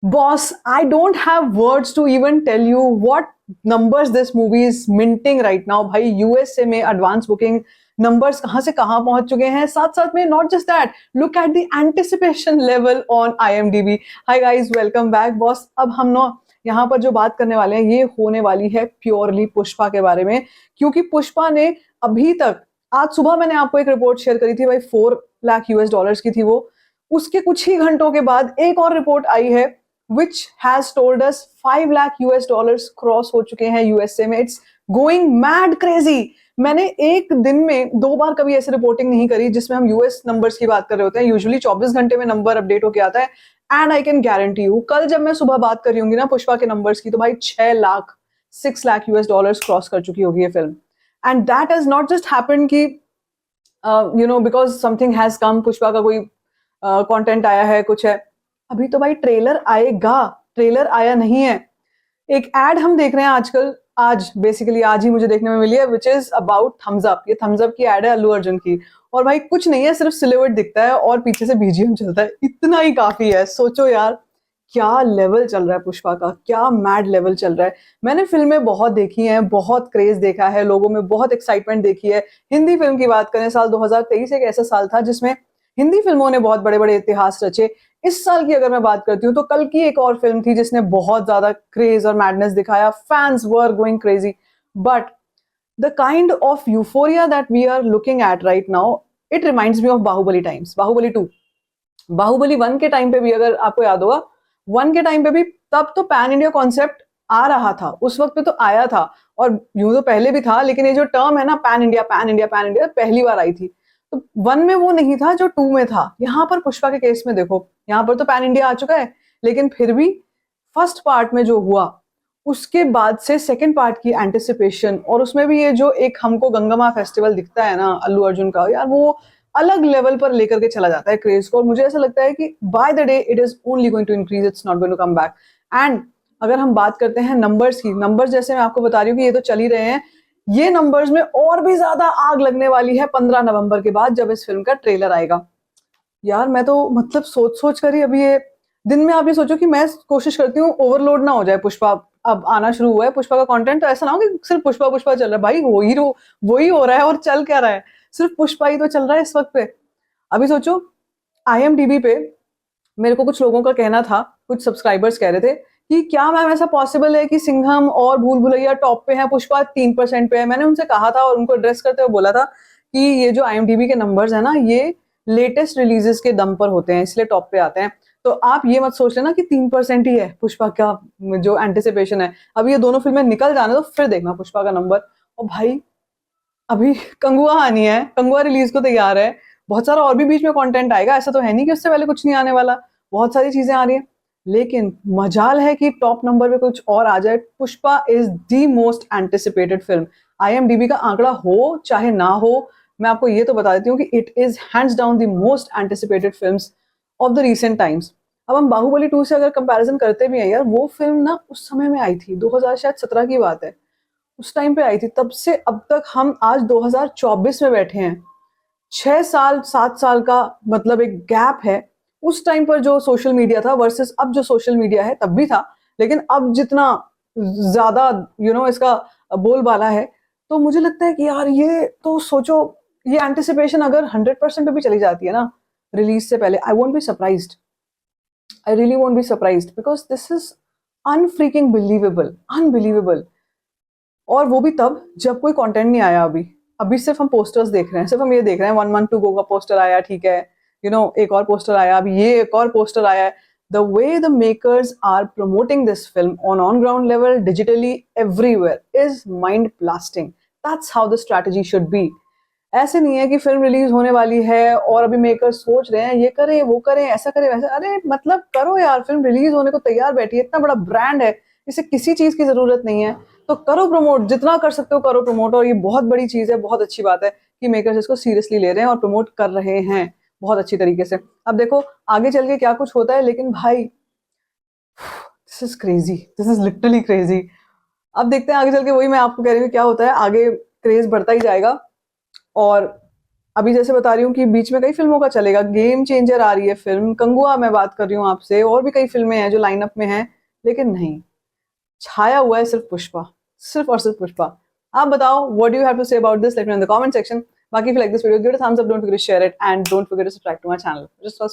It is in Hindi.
Boss, I don't have words to even tell you what numbers this movie is minting right now. भाई यूएसए में एडवांस बुकिंग नंबर्स कहाँ से कहाँ पहुंच चुके हैं. साथ साथ में not just that, look at the anticipation level on IMDb. Hi guys, welcome back. Boss, अब हम ना यहाँ पर जो बात करने वाले हैं ये होने वाली है प्योरली पुष्पा के बारे में, क्योंकि पुष्पा ने अभी तक, आज सुबह मैंने आपको एक रिपोर्ट शेयर करी थी भाई, 4 लाख यूएस डॉलर्स की थी वो. उसके कुछ ही घंटों के बाद एक और रिपोर्ट आई है which has told us 5 lakh US dollars cross हो चुके हैं यूएसए में. It's going mad crazy. मैंने एक दिन में 2 बार कभी ऐसी रिपोर्टिंग नहीं करी जिसमें हम यूएस नंबर्स की बात कर रहे होते हैं. यूजुअली 24 घंटे में नंबर अपडेट होके आता है. And I can guarantee you, कल जब मैं सुबह बात कर रही होंगी ना पुष्पा के नंबर्स की, तो भाई 6 लाख यूएस डॉलर्स क्रॉस कर चुकी होगी ये फिल्म. And that has not just happened कि because something has come, Pushpa का कोई कंटेंट आया है, कुछ है. अभी तो भाई ट्रेलर आएगा, ट्रेलर आया नहीं है. एक एड हम देख रहे हैं आजकल, आज बेसिकली आज ही मुझे देखने में मिली है, which is about Thums Up. ये थम्स अप की एड है अल्लू अर्जुन की. और भाई कुछ नहीं है, सिर्फ सिलेबट दिखता है और पीछे से बीजीएम चलता है. इतना ही काफी है. सोचो यार क्या लेवल चल रहा है पुष्पा का, क्या मैड लेवल चल रहा है. मैंने फिल्में बहुत देखी हैं, बहुत क्रेज देखा है, लोगों में बहुत एक्साइटमेंट देखी है. हिंदी फिल्म की बात करें, साल 2023 एक ऐसा साल था जिसमें हिंदी फिल्मों ने बहुत बड़े बड़े इतिहास रचे. इस साल की अगर मैं बात करती हूँ तो कल की एक और फिल्म थी जिसने बहुत ज्यादा क्रेज और मैडनेस दिखाया. Fans were going crazy. But the kind of euphoria that we are looking at right now, it reminds me of Baahubali times. Baahubali 2, Baahubali 1 के टाइम पे भी, अगर आपको याद होगा 1 के टाइम पे भी, तब तो पैन इंडिया कॉन्सेप्ट आ रहा था, उस वक्त पे तो आया था. और यूं तो पहले भी था, लेकिन ये जो टर्म है ना pan India pan India pan India, पहली बार आई थी. तो 1 में वो नहीं था जो 2 में था. यहाँ पर पुष्पा के केस में देखो, यहाँ पर तो पैन इंडिया आ चुका है, लेकिन फिर भी फर्स्ट पार्ट में जो हुआ उसके बाद से सेकंड पार्ट की एंटिसिपेशन, और उसमें भी ये जो एक हमको गंगमा फेस्टिवल दिखता है ना अल्लू अर्जुन का, यार वो अलग लेवल पर लेकर के चला जाता है क्रेज को. और मुझे ऐसा लगता है कि by the day it is only going to increase, it's not going to come back. And अगर हम बात करते हैं नंबर्स की, नंबर्स जैसे मैं आपको बता रही हूँ कि ये तो चल ही रहे हैं, ये नंबर्स में और भी ज्यादा आग लगने वाली है 15 नवंबर के बाद, जब इस फिल्म का ट्रेलर आएगा. यार मैं तो मतलब सोच सोच कर ही, अभी ये दिन में आप ये सोचो कि मैं कोशिश करती हूँ ओवरलोड ना हो जाए. पुष्पा अब आना शुरू हुआ है, पुष्पा का कंटेंट, तो ऐसा ना हो कि सिर्फ पुष्पा पुष्पा चल रहा है. भाई वही हो रहा है, और चल क्या रहा है, सिर्फ पुष्पा ही तो चल रहा है इस वक्त पे. अभी सोचो IMDb पे मेरे को कुछ लोगों का कहना था, कुछ सब्सक्राइबर्स कह रहे थे कि क्या मैम ऐसा पॉसिबल है कि सिंघम और भूल भुलैया टॉप पे है, पुष्पा 3% पे है. मैंने उनसे कहा था और उनको एड्रेस करते हुए बोला था कि ये जो IMDb के नंबर्स है ना, ये लेटेस्ट रिलीजेस के दम पर होते हैं, इसलिए टॉप पे आते हैं. तो आप ये मत सोच लेना कि 3% ही है पुष्पा का जो एंटिसिपेशन है. अभी ये दोनों फिल्में निकल जाने तो फिर देखना पुष्पा का नंबर. और भाई अभी कंगुआ आनी है, कंगुआ रिलीज को तैयार है, बहुत सारा और भी बीच में कंटेंट आएगा. ऐसा तो है नहीं कि उससे पहले कुछ नहीं आने वाला, बहुत सारी चीजें आ रही हैं. लेकिन मजाल है कि टॉप नंबर पे कुछ और आ जाए. Pushpa is the most anticipated film. IMDb का आंकड़ा हो चाहे ना हो, मैं आपको ये तो बता देती हूँ कि it is hands down the most anticipated film of the recent times. अब हम बाहुबली 2 से अगर कंपैरिजन करते भी हैं यार, वो फिल्म ना उस समय में आई थी, 2017 की बात है, उस टाइम पे आई थी. तब से अब तक हम आज 2024 में बैठे हैं. 6 साल 7 साल का मतलब एक गैप है. उस टाइम पर जो सोशल मीडिया था वर्सेस अब जो सोशल मीडिया है, तब भी था, लेकिन अब जितना ज्यादा इसका बोलबाला है, तो मुझे लगता है कि यार ये तो सोचो, ये एंटिसिपेशन अगर 100% पे भी चली जाती है ना रिलीज से पहले, I won't be surprised. I really won't be surprised because this is unfreaking believable, unbelievable. और वो भी तब जब कोई कंटेंट नहीं आया. अभी अभी सिर्फ हम पोस्टर्स देख रहे हैं, सिर्फ हम ये देख रहे हैं 1 month to go का पोस्टर आया, ठीक है, एक और पोस्टर आया, अभी ये एक और पोस्टर आया है. The way the makers are promoting this film on ground level, digitally, everywhere is mind blasting. That's how the strategy should be. ऐसे नहीं है कि फिल्म रिलीज होने वाली है और अभी मेकर्स सोच रहे हैं ये करें वो करें ऐसा करें वैसा. अरे मतलब करो यार, फिल्म रिलीज होने को तैयार बैठी है, इतना बड़ा ब्रांड है, इसे किसी चीज की जरूरत नहीं है. तो करो प्रमोट, जितना कर सकते हो करो प्रमोट. और ये बहुत बड़ी चीज है, बहुत अच्छी बात है कि मेकर्स इसको सीरियसली ले रहे हैं और प्रमोट कर रहे हैं बहुत अच्छी तरीके से. अब देखो आगे चल के क्या कुछ होता है, लेकिन भाई this is crazy, this is literally crazy. अब देखते हैं आगे चल के, वही मैं आपको कह रही हूँ क्या होता है. आगे क्रेज बढ़ता ही जाएगा और अभी जैसे बता रही हूँ कि बीच में कई फिल्मों का चलेगा, गेम चेंजर आ रही है फिल्म, कंगुआ मैं बात कर रही हूँ आपसे, और भी कई फिल्में हैं जो लाइनअप में हैं, लेकिन नहीं, छाया हुआ है सिर्फ पुष्पा, सिर्फ और सिर्फ पुष्पा। आप बताओ, what do you have to say about this, let me know in the comment section. बाकी if you like this video, give it a thumbs up, don't forget to share it, and don't forget to subscribe to my channel. Just for